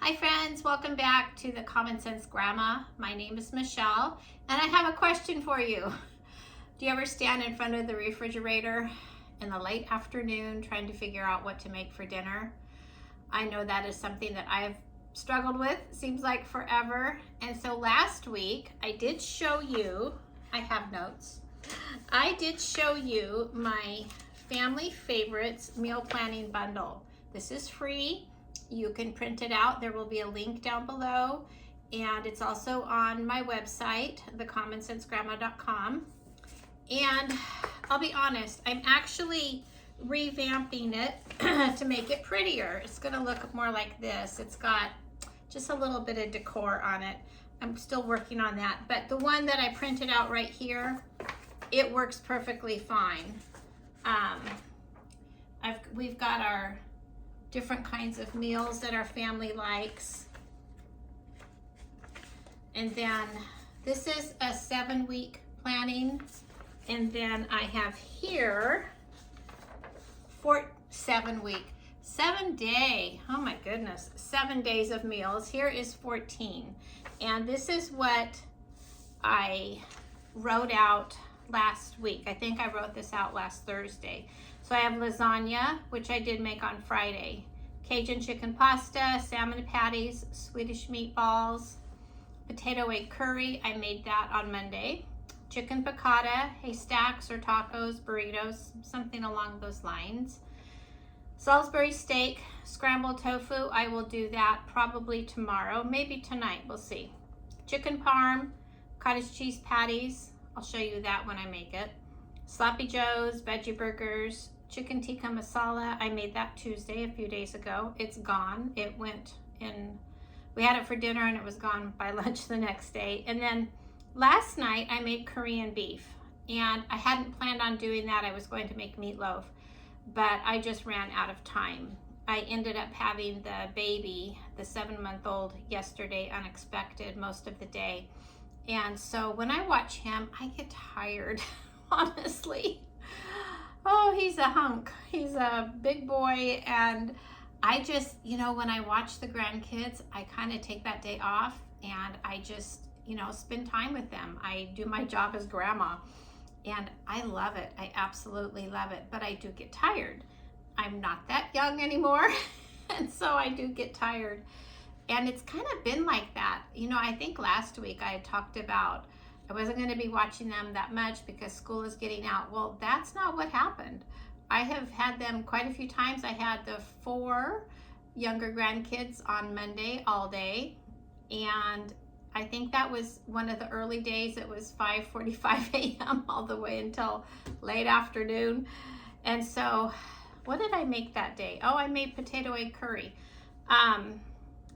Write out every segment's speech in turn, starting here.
Hi friends, welcome back to the Common Sense Grandma. My name is Michelle and I have a question for you. Do you ever stand in front of the refrigerator in the late afternoon trying to figure out what to make for dinner? I know that is something that I've struggled with, seems like forever. And so last week I did show you, I have notes, I did show you my family favorites meal planning bundle. This is free. You can print it out. There will be a link down below, and it's also on my website, thecommonsensgrandma.com. And I'll be honest, I'm actually revamping it to make it prettier. It's going to look more like this. It's got just a little bit of decor on it. I'm still working on that, but the one that I printed out right here, it works perfectly fine. We've got our different kinds of meals that our family likes. And then this is a 7-week planning. And then I have here 7 day, oh my goodness, 7 days of meals. Here is 14. And this is what I wrote out last week. I think I wrote this out last Thursday. So I have lasagna, which I did make on Friday, Cajun chicken pasta, salmon patties, Swedish meatballs, potato egg curry, I made that on Monday, chicken piccata, haystacks or tacos, burritos, something along those lines, Salisbury steak, scrambled tofu, I will do that probably tomorrow, maybe tonight, we'll see, chicken parm, cottage cheese patties, I'll show you that when I make it, sloppy joes, veggie burgers, chicken tikka masala. I made that Tuesday, a few days ago. It's gone. It went in, we had it for dinner and it was gone by lunch the next day. And then last night I made Korean beef, and I hadn't planned on doing that. I was going to make meatloaf, but I just ran out of time. I ended up having the baby, the 7-month-old, yesterday, unexpected most of the day. And so when I watch him, I get tired, honestly. Oh, he's a hunk. He's a big boy. And I just, when I watch the grandkids, I kind of take that day off and I just, spend time with them. I do my job as grandma and I love it. I absolutely love it, but I do get tired. I'm not that young anymore. And so I do get tired. And it's kind of been like that. I think last week I had talked about I wasn't going to be watching them that much because school is getting out. Well, that's not what happened. I have had them quite a few times. I had the 4 younger grandkids on Monday all day. And I think that was one of the early days. It was 5:45 a.m. all the way until late afternoon. And so what did I make that day? Oh, I made potato egg curry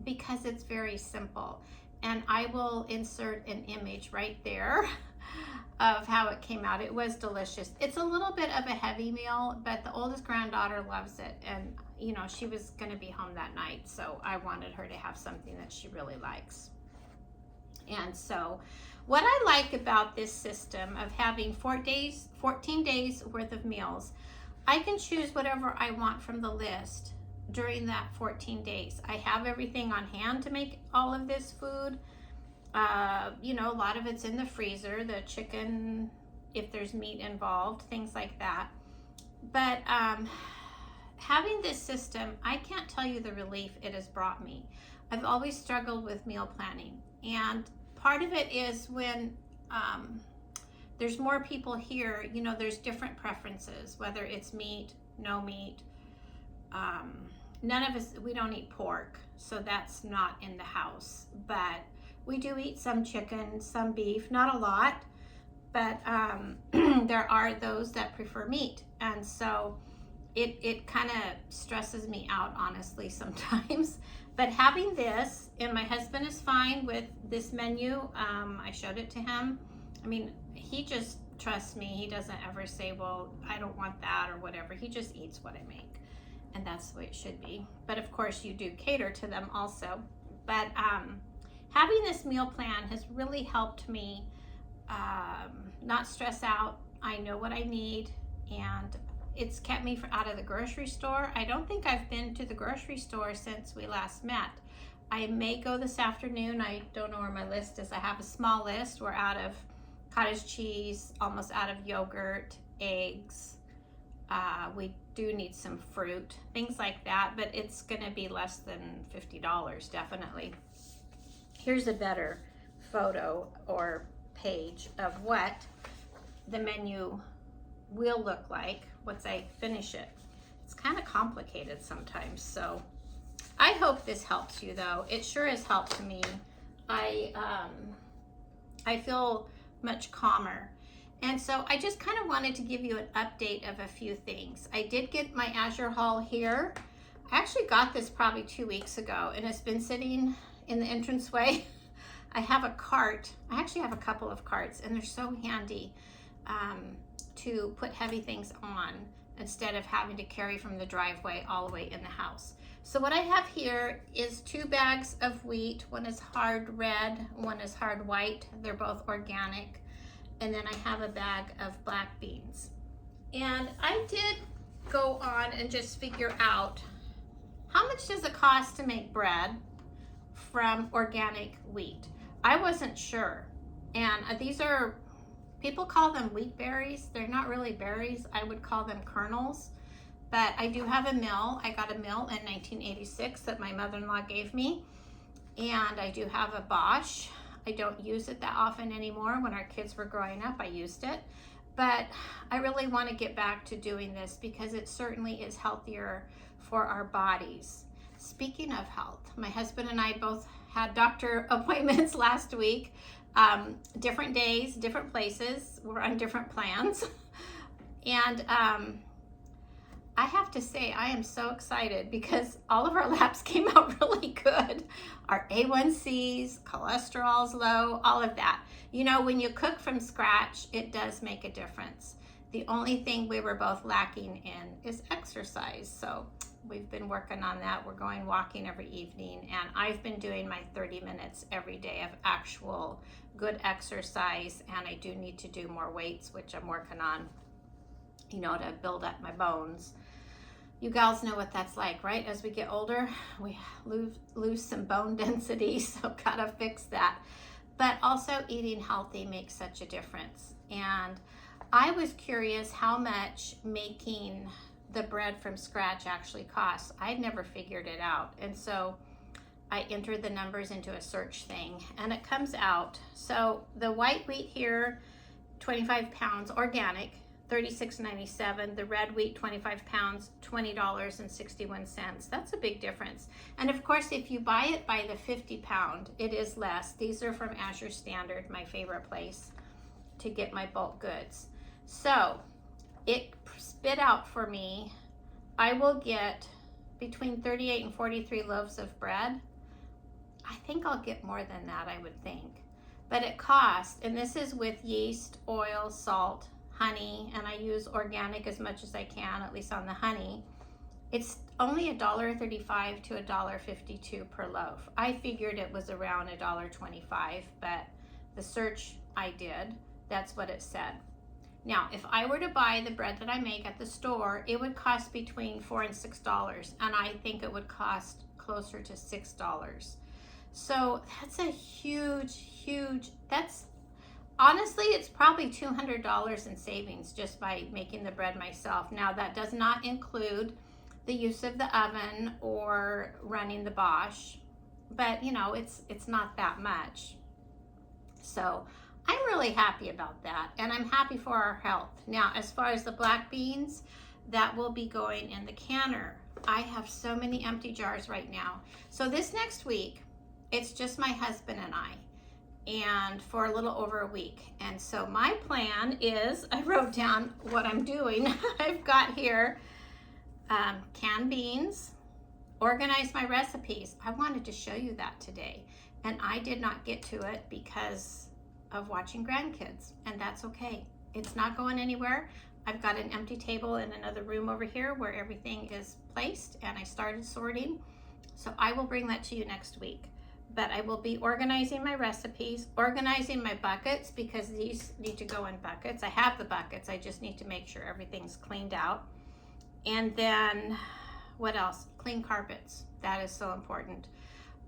because it's very simple. And I will insert an image right there of how it came out. It was delicious. It's a little bit of a heavy meal, but the oldest granddaughter loves it. And, she was going to be home that night, so I wanted her to have something that she really likes. And so what I like about this system of having 14 days worth of meals, I can choose whatever I want from the list during that 14 days. I have everything on hand to make all of this food. A lot of it's in the freezer, the chicken, if there's meat involved, things like that. But having this system, I can't tell you the relief it has brought me. I've always struggled with meal planning. And part of it is when there's more people here, there's different preferences, whether it's meat, no meat. None of us, we don't eat pork, so that's not in the house, but we do eat some chicken, some beef, not a lot, but there are those that prefer meat. And so it kind of stresses me out, honestly, sometimes. But having this, and my husband is fine with this menu. I showed it to him. I mean, he just trusts me. He doesn't ever say, well, I don't want that or whatever. He just eats what I make. And that's the way it should be. But of course you do cater to them also. But having this meal plan has really helped me not stress out. I know what I need, and it's kept me out of the grocery store. I don't think I've been to the grocery store since we last met. I may go this afternoon. I don't know where my list is. I have a small list. We're out of cottage cheese, almost out of yogurt, eggs. We do need some fruit, things like that, but it's gonna be less than $50, definitely. Here's a better photo or page of what the menu will look like once I finish it. It's kind of complicated sometimes, so I hope this helps you though. It sure has helped me. I feel much calmer. And so I just kind of wanted to give you an update of a few things. I did get my Azure haul here. I actually got this probably 2 weeks ago, and it's been sitting in the entranceway. I have a cart. I actually have a couple of carts, and they're so handy to put heavy things on instead of having to carry from the driveway all the way in the house. So what I have here is 2 bags of wheat. One is hard red, one is hard white. They're both organic. And then I have a bag of black beans. And I did go on and just figure out how much does it cost to make bread from organic wheat. I wasn't sure. And these are, people call them wheat berries. They're not really berries. I would call them kernels. But I do have a mill. I got a mill in 1986 that my mother-in-law gave me. And I do have a Bosch. I don't use it that often anymore. When our kids were growing up, I used it. But I really want to get back to doing this because it certainly is healthier for our bodies. Speaking of health, my husband and I both had doctor appointments last week. Different days, different places. We're on different plans. And I have to say, I am so excited because all of our labs came out really good. Our A1Cs, cholesterol's low, all of that. You know, when you cook from scratch, it does make a difference. The only thing we were both lacking in is exercise. So we've been working on that. We're going walking every evening, and I've been doing my 30 minutes every day of actual good exercise, and I do need to do more weights, which I'm working on, you know, to build up my bones. You gals know what that's like, right? As we get older, we lose some bone density, so gotta fix that. But also eating healthy makes such a difference. And I was curious how much making the bread from scratch actually costs. I'd never figured it out. And so I entered the numbers into a search thing, and it comes out. So the white wheat here, 25 pounds, organic, $36.97. The red wheat, 25 pounds, $20.61. That's a big difference. And of course, if you buy it by the 50 pound, it is less. These are from Azure Standard, my favorite place to get my bulk goods. So it spit out for me, I will get between 38 and 43 loaves of bread. I think I'll get more than that, I would think. But it costs, and this is with yeast, oil, salt, honey, and I use organic as much as I can, at least on the honey. It's only $1.35 to $1.52 per loaf. I figured it was around $1.25, but the search I did, that's what it said. Now, if I were to buy the bread that I make at the store, it would cost between $4 and $6, and I think it would cost closer to $6. So that's a huge, honestly, it's probably $200 in savings just by making the bread myself. Now, that does not include the use of the oven or running the Bosch, but you know, it's not that much. So I'm really happy about that, and I'm happy for our health. Now, as far as the black beans, that will be going in the canner. I have so many empty jars right now. So this next week, it's just my husband and I, and for a little over a week. And so my plan is, I wrote down what I'm doing. I've got here canned beans, organize my recipes. I wanted to show you that today, and I did not get to it because of watching grandkids, and that's okay. It's not going anywhere. I've got an empty table in another room over here where everything is placed, and I started sorting. So I will bring that to you next week. But I will be organizing my recipes, organizing my buckets, because these need to go in buckets. I have the buckets, I just need to make sure everything's cleaned out. And then, what else? Clean carpets, that is so important.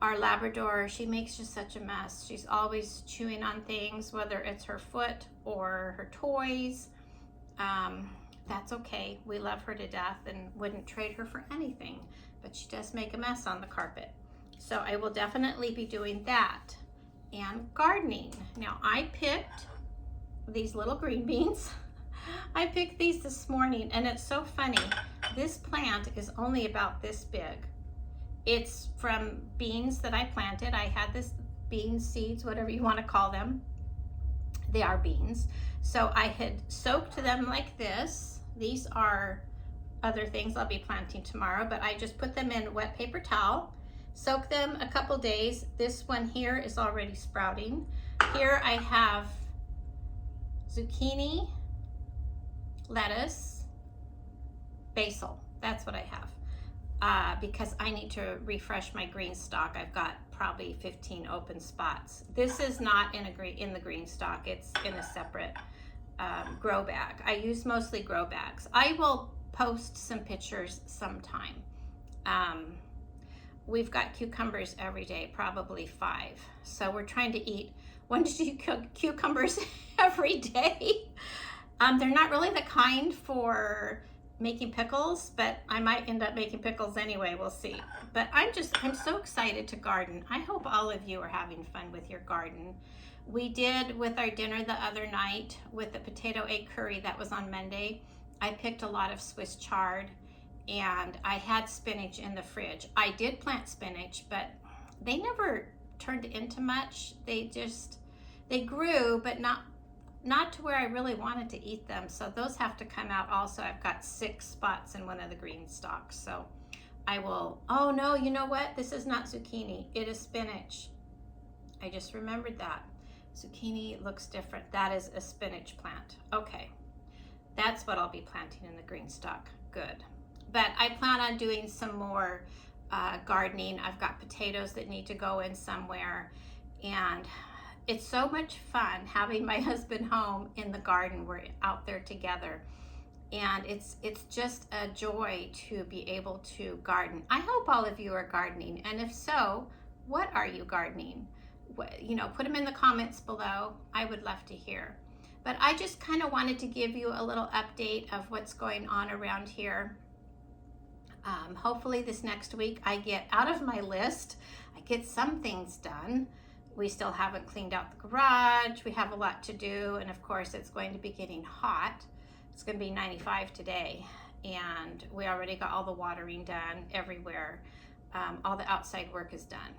our Labrador, she makes just such a mess. She's always chewing on things, whether it's her foot or her toys. That's okay. We love her to death and wouldn't trade her for anything, but she does make a mess on the carpet. So I will definitely be doing that. And gardening. Now I picked these little green beans. I picked these this morning, and it's so funny. This plant is only about this big. It's from beans that I planted. I had this bean seeds, whatever you want to call them. They are beans. So I had soaked them like this. These are other things I'll be planting tomorrow, but I just put them in wet paper towel, soak them a couple days. This one here is already sprouting. Here I have zucchini, lettuce, basil. That's what I have. Because I need to refresh my green stock. I've got probably 15 open spots. This is not in the green stock. It's in a separate grow bag. I use mostly grow bags. I will post some pictures sometime. We've got cucumbers every day, probably 5. So we're trying to eat 1 to 2 cucumbers every day. They're not really the kind for making pickles, but I might end up making pickles anyway. We'll see. But I'm so excited to garden. I hope all of you are having fun with your garden. We did with our dinner the other night with the potato egg curry that was on Monday. I picked a lot of Swiss chard, and I had spinach in the fridge. I did plant spinach, but they never turned into much. They grew, but not to where I really wanted to eat them. So those have to come out also. I've got 6 spots in one of the green stalks. So I will, oh no, you know what? This is not zucchini. It is spinach. I just remembered that. Zucchini looks different. That is a spinach plant. Okay. That's what I'll be planting in the green stock. Good. But I plan on doing some more gardening. I've got potatoes that need to go in somewhere. And it's so much fun having my husband home in the garden. We're out there together. And it's just a joy to be able to garden. I hope all of you are gardening. And if so, what are you gardening? You know, put them in the comments below. I would love to hear. But I just kind of wanted to give you a little update of what's going on around here. Hopefully this next week I get out of my list. I get some things done. We still haven't cleaned out the garage. We have a lot to do. And of course it's going to be getting hot. It's going to be 95 today. And we already got all the watering done everywhere. All the outside work is done.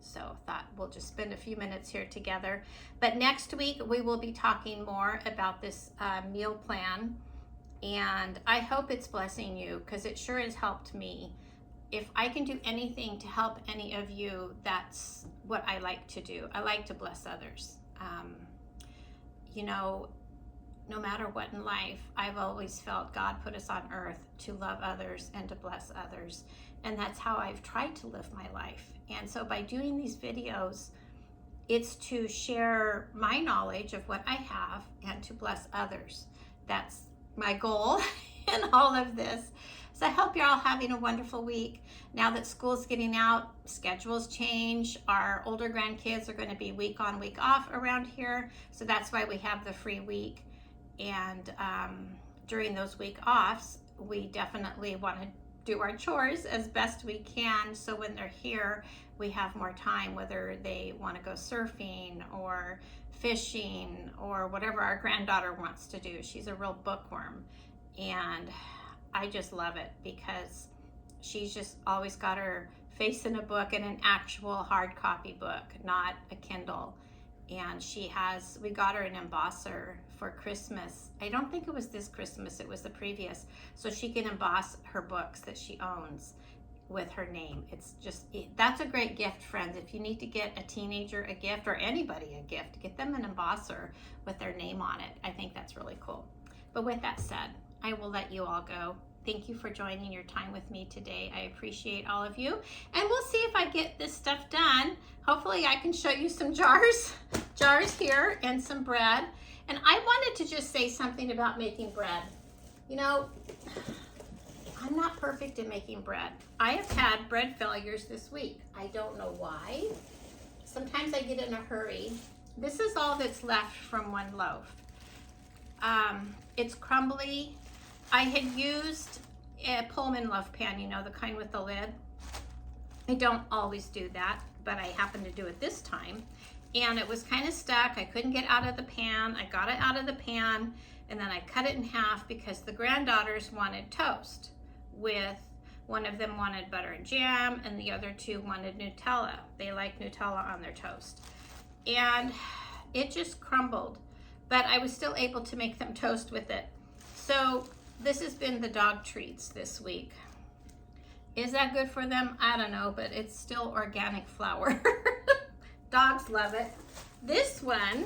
So thought we'll just spend a few minutes here together. But next week we will be talking more about this meal plan. And I hope it's blessing you, because it sure has helped me. If I can do anything to help any of you, that's what I like to do. I like to bless others. You know, no matter what in life, I've always felt God put us on earth to love others and to bless others. And that's how I've tried to live my life. And so by doing these videos, it's to share my knowledge of what I have and to bless others. That's my goal in all of this. So I hope you're all having a wonderful week. Now that school's getting out, schedules change. Our older grandkids are going to be week on, week off around here. So that's why we have the free week. And during those week offs, we definitely want to do our chores as best we can. So when they're here, we have more time, whether they want to go surfing or fishing or whatever our granddaughter wants to do. She's a real bookworm. And I just love it because she's just always got her face in a book, and an actual hard copy book, not a Kindle. And we got her an embosser for Christmas. I don't think it was this Christmas, it was the previous. So she can emboss her books that she owns with her name. That's a great gift, friends. If you need to get a teenager a gift, or anybody a gift, get them an embosser with their name on it. I think that's really cool. But with that said, I will let you all go. Thank you for joining your time with me today. I appreciate all of you. And we'll see if I get this stuff done. Hopefully I can show you some jars here and some bread. And I wanted to just say something about making bread. You know, I'm not perfect in making bread. I have had bread failures this week. I don't know why. Sometimes I get in a hurry. This is all that's left from one loaf. It's crumbly. I had used a Pullman loaf pan, you know, the kind with the lid. I don't always do that, but I happened to do it this time. And it was kind of stuck. I couldn't get out of the pan. I got it out of the pan, and then I cut it in half because the granddaughters wanted toast with, one of them wanted butter and jam, and the other two wanted Nutella. They like Nutella on their toast. And it just crumbled, but I was still able to make them toast with it. So this has been the dog treats this week. Is that good for them? I don't know, but it's still organic flour. Dogs love it. This one,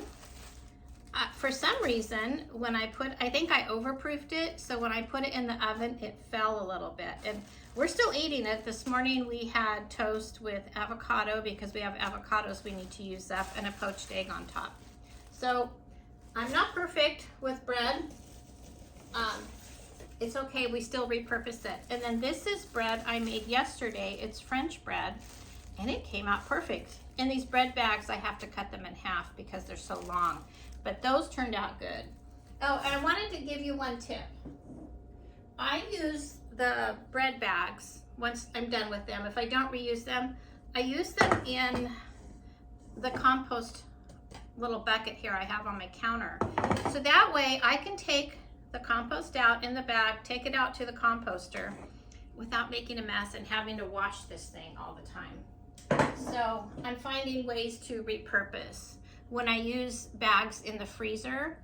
for some reason, when I think I overproofed it, so when I put it in the oven, it fell a little bit. And we're still eating it. This morning we had toast with avocado because we have avocados we need to use up, and a poached egg on top. So I'm not perfect with bread. It's okay, we still repurpose it. And then this is bread I made yesterday. It's French bread, and it came out perfect. In these bread bags, I have to cut them in half because they're so long, but those turned out good. Oh, and I wanted to give you one tip. I use the bread bags once I'm done with them. If I don't reuse them, I use them in the compost little bucket here I have on my counter. So that way I can take the compost out in the bag, take it out to the composter without making a mess and having to wash this thing all the time. So I'm finding ways to repurpose. When I use bags in the freezer,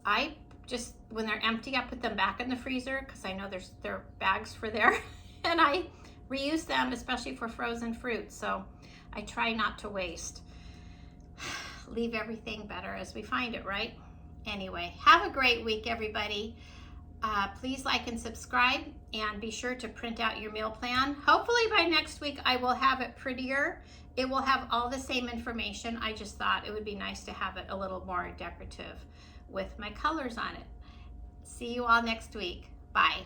I just, when they're empty, I put them back in the freezer because I know there are bags for there, and I reuse them, especially for frozen fruit. So I try not to waste. Leave everything better as we find it, right? Anyway, have a great week, everybody. Please like and subscribe, and be sure to print out your meal plan. Hopefully by next week I will have it prettier. It will have all the same information. I just thought it would be nice to have it a little more decorative with my colors on it. See you all next week. Bye.